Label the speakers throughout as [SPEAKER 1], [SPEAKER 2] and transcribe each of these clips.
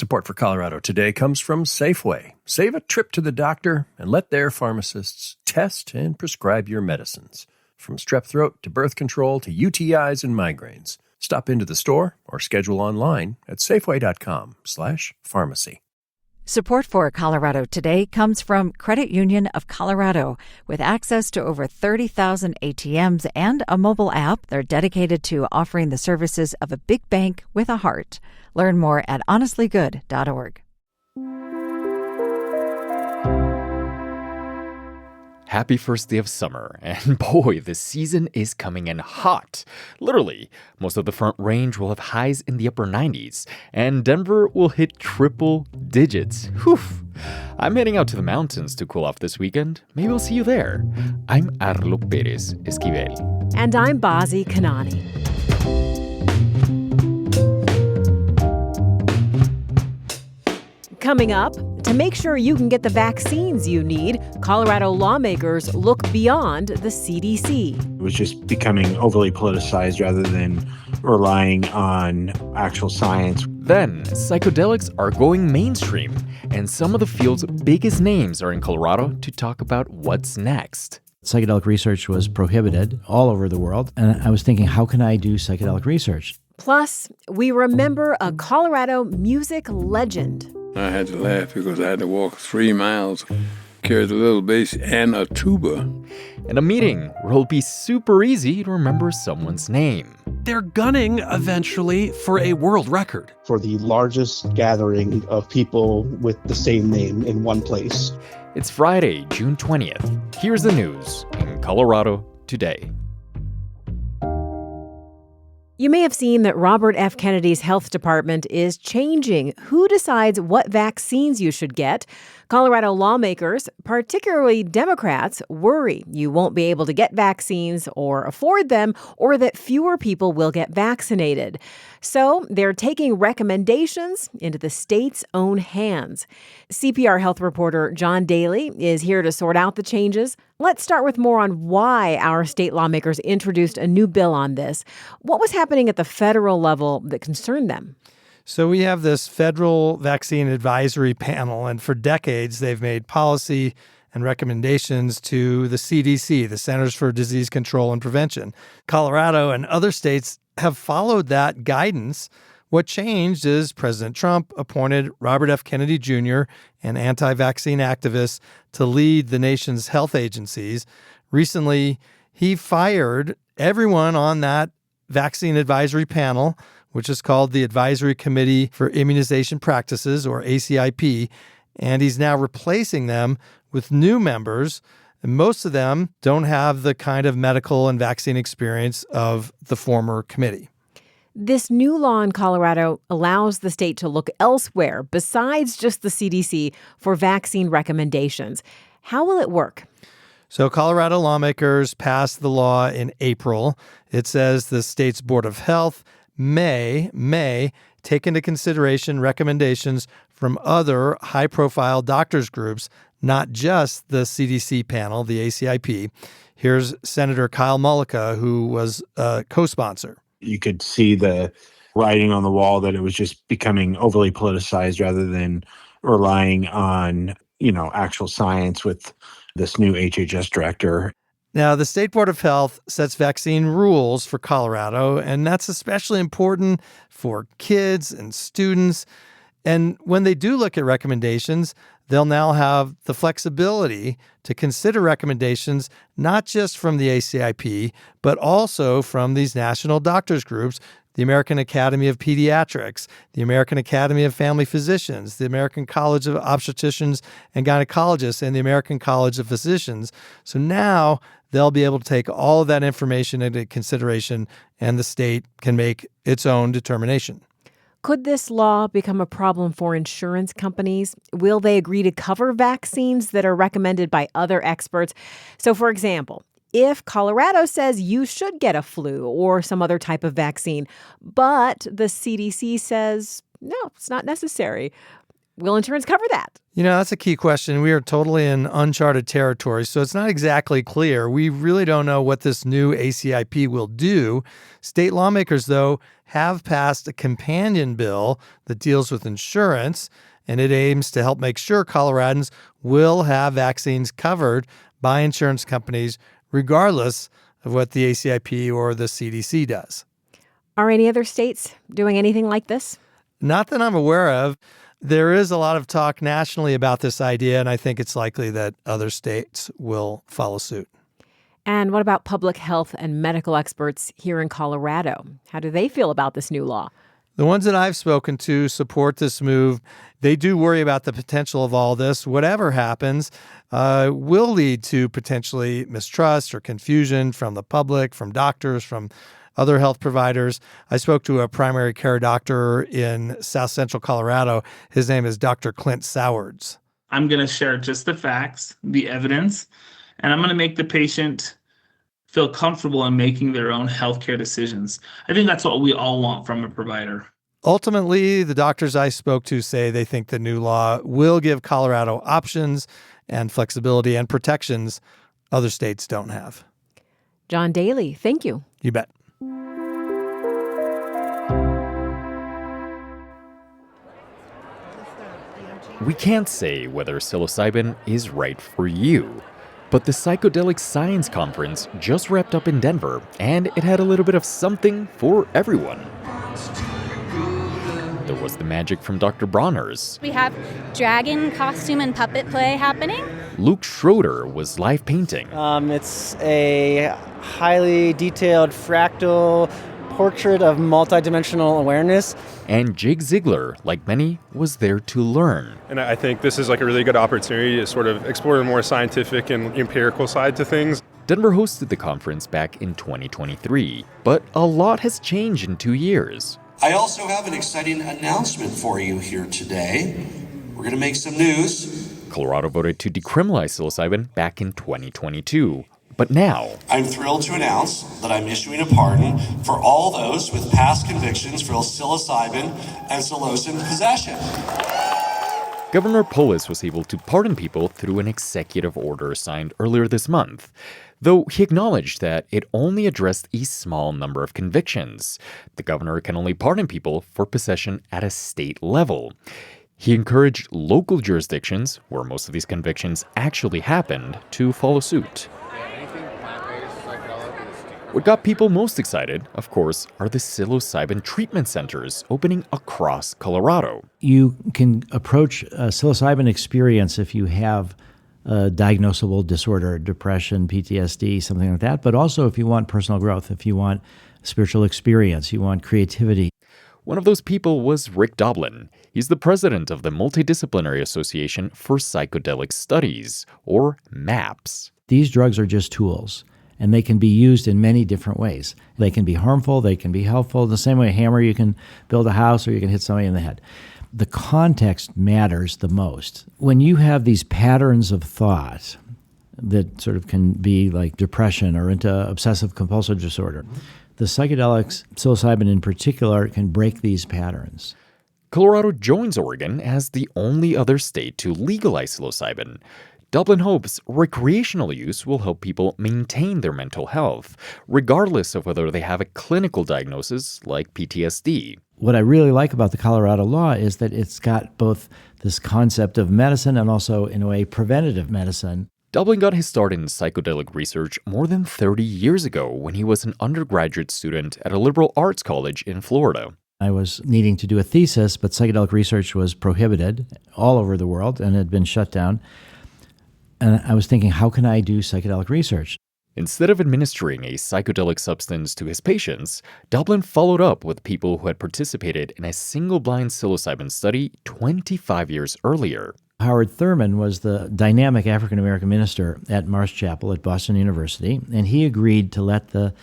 [SPEAKER 1] Support for Colorado Today comes from Safeway. Save a trip to the doctor and let their pharmacists test and prescribe your medicines. From strep throat to birth control to UTIs and migraines. Stop into the store or schedule online at safeway.com/pharmacy.
[SPEAKER 2] Support for Colorado Today comes from Credit Union of Colorado. With access to over 30,000 ATMs and a mobile app, they're dedicated to offering the services of a big bank with a heart. Learn more at honestlygood.org.
[SPEAKER 3] Happy first day of summer, and boy, the season is coming in hot. Literally, most of the Front Range will have highs in the upper 90s, and Denver will hit triple digits. Whew! I'm heading out to the mountains to cool off this weekend. Maybe I'll see you there. I'm Arlo Perez Esquivel.
[SPEAKER 4] And I'm Bazi Kanani. Coming up, to make sure you can get the vaccines you need, Colorado lawmakers look beyond the CDC.
[SPEAKER 5] It was just becoming overly politicized rather than relying on actual science.
[SPEAKER 3] Then, psychedelics are going mainstream, and some of the field's biggest names are in Colorado to talk about what's next.
[SPEAKER 6] Psychedelic research was prohibited all over the world, and I was thinking, how can I do psychedelic research?
[SPEAKER 4] Plus, we remember a Colorado music legend.
[SPEAKER 7] I had to laugh because I had to walk 3 miles, carry the little bass and a tuba.
[SPEAKER 3] In a meeting where it'll be super easy to remember someone's name.
[SPEAKER 8] They're gunning eventually for a world record.
[SPEAKER 9] For the largest gathering of people with the same name in one place.
[SPEAKER 3] It's Friday, June 20th. Here's the news in Colorado Today.
[SPEAKER 4] You may have seen that Robert F. Kennedy's health department is changing who decides what vaccines you should get. Colorado lawmakers, particularly Democrats, worry you won't be able to get vaccines or afford them, or that fewer people will get vaccinated. So they're taking recommendations into the state's own hands. CPR health reporter John Daly is here to sort out the changes. Let's start with more on why our state lawmakers introduced a new bill on this. What was happening at the federal level that concerned them?
[SPEAKER 10] So we have this federal vaccine advisory panel, and for decades they've made policy and recommendations to the CDC, the Centers for Disease Control and Prevention. Colorado and other states have followed that guidance. What changed is President Trump appointed Robert F. Kennedy Jr., an anti-vaccine activist, to lead the nation's health agencies. Recently, he fired everyone on that vaccine advisory panel, which is called the Advisory Committee for Immunization Practices, or ACIP, and he's now replacing them with new members. And most of them don't have the kind of medical and vaccine experience of the former committee.
[SPEAKER 4] This new law in Colorado allows the state to look elsewhere besides just the CDC for vaccine recommendations. How will it work?
[SPEAKER 10] So Colorado lawmakers passed the law in April. It says the state's Board of Health may take into consideration recommendations from other high-profile doctors groups, not just the CDC panel, the ACIP. Here's Senator Kyle Mullica, who was a co-sponsor.
[SPEAKER 5] You could see the writing on the wall that it was just becoming overly politicized rather than relying on, actual science with this new HHS director.
[SPEAKER 10] Now, the State Board of Health sets vaccine rules for Colorado, and that's especially important for kids and students. And when they do look at recommendations, they'll now have the flexibility to consider recommendations not just from the ACIP, but also from these national doctors groups, the American Academy of Pediatrics, the American Academy of Family Physicians, the American College of Obstetricians and Gynecologists, and the American College of Physicians. So now they'll be able to take all of that information into consideration, and the state can make its own determination.
[SPEAKER 4] Could this law become a problem for insurance companies? Will they agree to cover vaccines that are recommended by other experts? So, for example, if Colorado says you should get a flu or some other type of vaccine, but the CDC says, no, it's not necessary, Will insurance cover that?
[SPEAKER 10] That's a key question. We are totally in uncharted territory, so it's not exactly clear. We really don't know what this new ACIP will do. State lawmakers, though, have passed a companion bill that deals with insurance, and it aims to help make sure Coloradans will have vaccines covered by insurance companies, regardless of what the ACIP or the CDC does.
[SPEAKER 4] Are any other states doing anything like this?
[SPEAKER 10] Not that I'm aware of. There is a lot of talk nationally about this idea, and I think it's likely that other states will follow suit.
[SPEAKER 4] And what about public health and medical experts here in Colorado? How do they feel about this new law?
[SPEAKER 10] The ones that I've spoken to support this move. They do worry about the potential of all this. Whatever happens will lead to potentially mistrust or confusion from the public, from doctors, from other health providers. I spoke to a primary care doctor in South Central Colorado. His name is Dr. Clint Sowards.
[SPEAKER 11] I'm going to share just the facts, the evidence, and I'm going to make the patient feel comfortable in making their own healthcare decisions. I think that's what we all want from a provider.
[SPEAKER 10] Ultimately, the doctors I spoke to say they think the new law will give Colorado options and flexibility and protections other states don't have.
[SPEAKER 4] John Daly, thank you.
[SPEAKER 10] You bet.
[SPEAKER 3] We can't say whether psilocybin is right for you, but the Psychedelic Science Conference just wrapped up in Denver, and it had a little bit of something for everyone. There was the magic from Dr. Bronner's.
[SPEAKER 12] We have dragon costume and puppet play happening.
[SPEAKER 3] Luke Schroeder was live painting.
[SPEAKER 13] It's a highly detailed fractal portrait of multidimensional awareness.
[SPEAKER 3] And Jake Ziegler, like many, was there to learn.
[SPEAKER 14] And I think this is like a really good opportunity to sort of explore the more scientific and empirical side to things.
[SPEAKER 3] Denver hosted the conference back in 2023, but a lot has changed in 2 years.
[SPEAKER 15] I also have an exciting announcement for you here today. We're going to make some news.
[SPEAKER 3] Colorado voted to decriminalize psilocybin back in 2022. But now,
[SPEAKER 15] I'm thrilled to announce that I'm issuing a pardon for all those with past convictions for psilocybin and psilocin possession.
[SPEAKER 3] Governor Polis was able to pardon people through an executive order signed earlier this month, though he acknowledged that it only addressed a small number of convictions. The governor can only pardon people for possession at a state level. He encouraged local jurisdictions, where most of these convictions actually happened, to follow suit. What got people most excited, of course, are the psilocybin treatment centers opening across Colorado.
[SPEAKER 6] You can approach a psilocybin experience if you have a diagnosable disorder, depression, PTSD, something like that, but also if you want personal growth, if you want spiritual experience, you want creativity.
[SPEAKER 3] One of those people was Rick Doblin. He's the president of the Multidisciplinary Association for Psychedelic Studies, or MAPS.
[SPEAKER 6] These drugs are just tools, and they can be used in many different ways. They can be harmful, they can be helpful. The same way a hammer, you can build a house or you can hit somebody in the head. The context matters the most. When you have these patterns of thought that sort of can be like depression or into obsessive compulsive disorder, the psychedelics, psilocybin in particular, can break these patterns.
[SPEAKER 3] Colorado joins Oregon as the only other state to legalize psilocybin. Dublin hopes recreational use will help people maintain their mental health, regardless of whether they have a clinical diagnosis like PTSD.
[SPEAKER 6] What I really like about the Colorado law is that it's got both this concept of medicine and also, in a way, preventative medicine.
[SPEAKER 3] Dublin got his start in psychedelic research more than 30 years ago when he was an undergraduate student at a liberal arts college in Florida.
[SPEAKER 6] I was needing to do a thesis, but psychedelic research was prohibited all over the world and had been shut down. And I was thinking, how can I do psychedelic research?
[SPEAKER 3] Instead of administering a psychedelic substance to his patients, Dublin followed up with people who had participated in a single-blind psilocybin study 25 years earlier.
[SPEAKER 6] Howard Thurman was the dynamic African-American minister at Marsh Chapel at Boston University, and he agreed to let the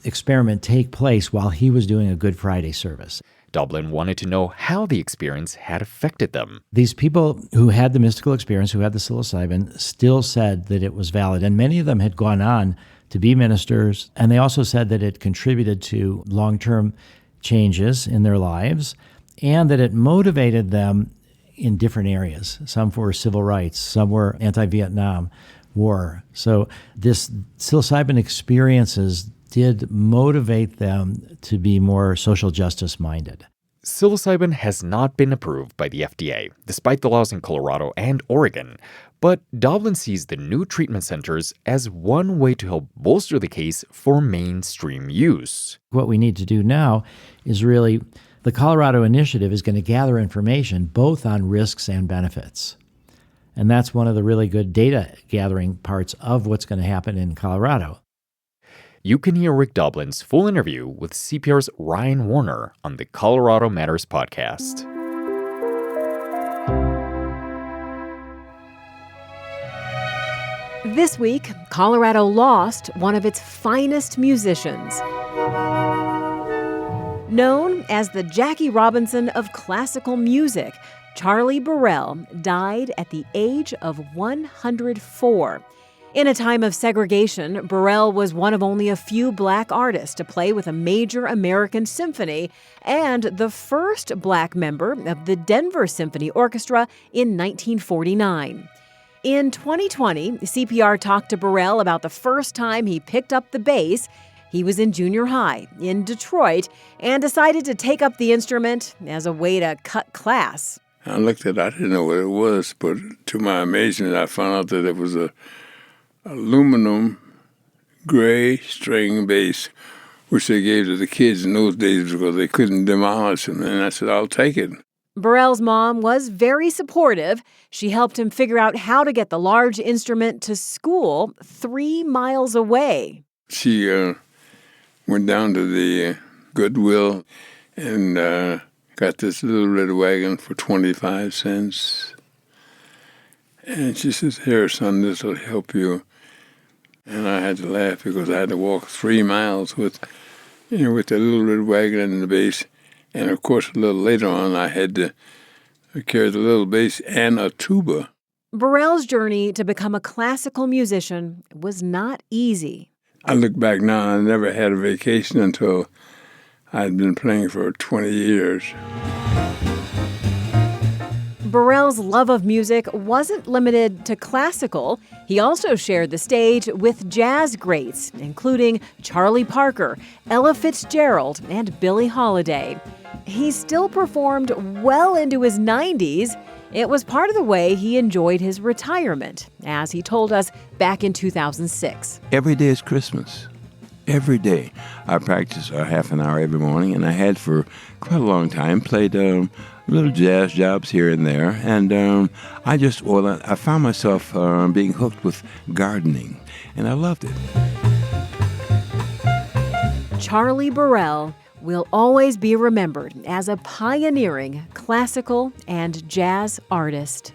[SPEAKER 6] experiment take place while he was doing a Good Friday service.
[SPEAKER 3] Dublin wanted to know how the experience had affected them.
[SPEAKER 6] These people who had the mystical experience, who had the psilocybin, still said that it was valid. And many of them had gone on to be ministers. And they also said that it contributed to long-term changes in their lives and that it motivated them in different areas. Some were civil rights, some were anti-Vietnam War. So this psilocybin experiences did motivate them to be more social justice minded.
[SPEAKER 3] Psilocybin has not been approved by the FDA, despite the laws in Colorado and Oregon. But Doblin sees the new treatment centers as one way to help bolster the case for mainstream use.
[SPEAKER 6] What we need to do now is really, the Colorado Initiative is going to gather information both on risks and benefits. And that's one of the really good data gathering parts of what's going to happen in Colorado.
[SPEAKER 3] You can hear Rick Doblin's full interview with CPR's Ryan Warner on the Colorado Matters podcast.
[SPEAKER 4] This week, Colorado lost one of its finest musicians. Known as the Jackie Robinson of classical music, Charlie Burrell died at the age of 104. In a time of segregation, Burrell was one of only a few black artists to play with a major American symphony and the first black member of the Denver Symphony Orchestra in 1949. In 2020, CPR talked to Burrell about the first time he picked up the bass. He was in junior high in Detroit and decided to take up the instrument as a way to cut class.
[SPEAKER 7] I looked at it, I didn't know what it was, but to my amazement, I found out that it was a aluminum gray string bass, which they gave to the kids in those days because they couldn't demolish them. And I said, I'll take it.
[SPEAKER 4] Burrell's mom was very supportive. She helped him figure out how to get the large instrument to school 3 miles away.
[SPEAKER 7] She went down to the Goodwill and got this little red wagon for 25 cents. And she says, here, son, this will help you. And I had to laugh because I had to walk 3 miles with the little red wagon and the bass. And, of course, a little later on, I had to carry the little bass and a tuba.
[SPEAKER 4] Burrell's journey to become a classical musician was not easy.
[SPEAKER 7] I look back now, I never had a vacation until I'd been playing for 20 years.
[SPEAKER 4] Burrell's love of music wasn't limited to classical. He also shared the stage with jazz greats, including Charlie Parker, Ella Fitzgerald, and Billie Holiday. He still performed well into his 90s. It was part of the way he enjoyed his retirement, as he told us back in 2006.
[SPEAKER 16] Every day is Christmas. Every day. I practice a half an hour every morning, and I had for quite a long time played little jazz jobs here and there. And I found myself being hooked with gardening, and I loved it.
[SPEAKER 4] Charlie Burrell will always be remembered as a pioneering classical and jazz artist.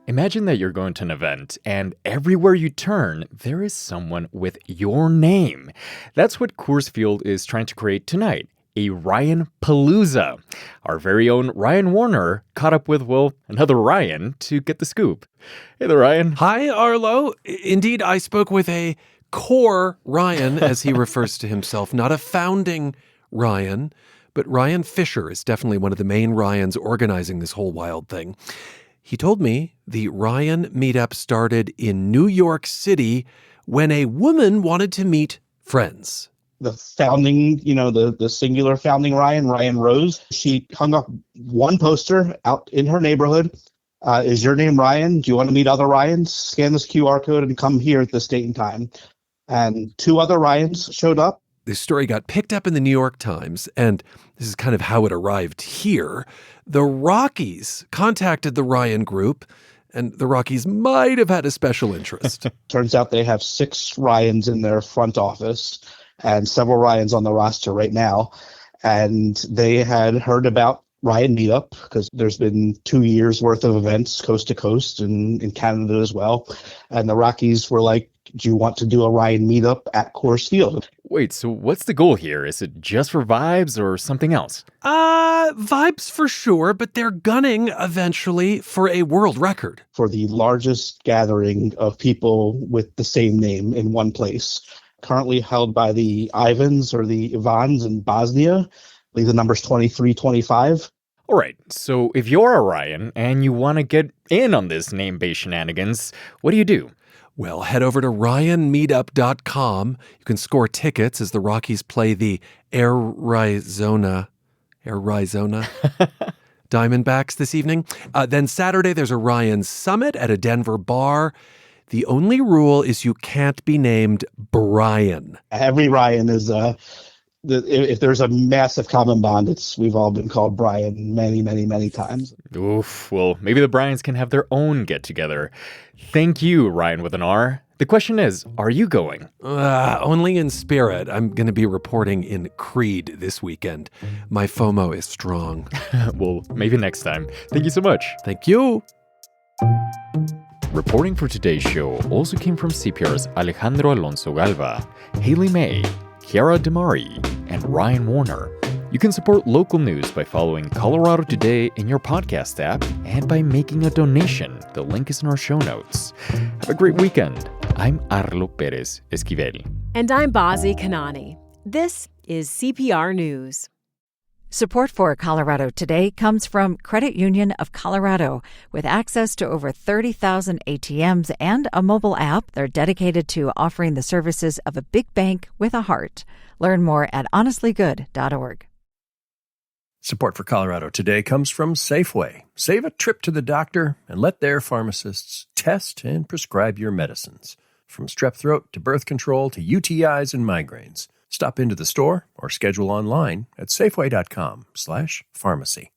[SPEAKER 3] Imagine that you're going to an event, and everywhere you turn, there is someone with your name. That's what Coors Field is trying to create tonight, a Ryan Palooza. Our very own Ryan Warner caught up with, another Ryan to get the scoop. Hey there, Ryan.
[SPEAKER 8] Hi, Arlo. Indeed, I spoke with a core Ryan, as he refers to himself, not a founding Ryan, but Ryan Fisher is definitely one of the main Ryans organizing this whole wild thing. He told me the Ryan meetup started in New York City when a woman wanted to meet friends.
[SPEAKER 9] The founding, the singular founding Ryan Rose, she hung up one poster out in her neighborhood. Is your name Ryan? Do you want to meet other Ryans? Scan this QR code and come here at this date and time. And 2 other Ryans showed up.
[SPEAKER 8] This story got picked up in the New York Times, and this is kind of how it arrived here. The Rockies contacted the Ryan group, and the Rockies might have had a special interest.
[SPEAKER 9] Turns out they have 6 Ryans in their front office and several Ryans on the roster right now. And they had heard about Ryan Meetup because there's been 2 years worth of events coast to coast and in Canada as well. And the Rockies were like, Do you want to do a Ryan meetup at Coors Field?
[SPEAKER 3] Wait, so what's the goal here? Is it just for vibes or something else?
[SPEAKER 8] Vibes for sure, but they're gunning eventually for a world record.
[SPEAKER 9] For the largest gathering of people with the same name in one place. Currently held by the Ivans or the Ivans in Bosnia. I believe the number's 2325.
[SPEAKER 3] All right, so if you're a Ryan and you want to get in on this name-based shenanigans, what do you do?
[SPEAKER 8] Well, head over to ryanmeetup.com. You can score tickets as the Rockies play the Arizona Diamondbacks this evening. Then Saturday, there's a Ryan Summit at a Denver bar. The only rule is you can't be named Brian.
[SPEAKER 9] Every Ryan is if there's a massive common bond, we've all been called Brian many, many, many times.
[SPEAKER 3] Oof, well, maybe the Bryans can have their own get-together. Thank you, Ryan with an R. The question is, are you going?
[SPEAKER 8] Only in spirit. I'm going to be reporting in Creed this weekend. My FOMO is strong.
[SPEAKER 3] Well, maybe next time. Thank you so much.
[SPEAKER 8] Thank you.
[SPEAKER 3] Reporting for today's show also came from CPR's Alejandro Alonso Galva, Haley May, Chiara Demari, and Ryan Warner. You can support local news by following Colorado Today in your podcast app and by making a donation. The link is in our show notes. Have a great weekend. I'm Arlo Perez Esquivel.
[SPEAKER 4] And I'm Bazi Kanani. This is CPR News.
[SPEAKER 2] Support for Colorado Today comes from Credit Union of Colorado. With access to over 30,000 ATMs and a mobile app, they're dedicated to offering the services of a big bank with a heart. Learn more at honestlygood.org.
[SPEAKER 1] Support for Colorado Today comes from Safeway. Save a trip to the doctor and let their pharmacists test and prescribe your medicines. From strep throat to birth control to UTIs and migraines. Stop into the store or schedule online at safeway.com/pharmacy.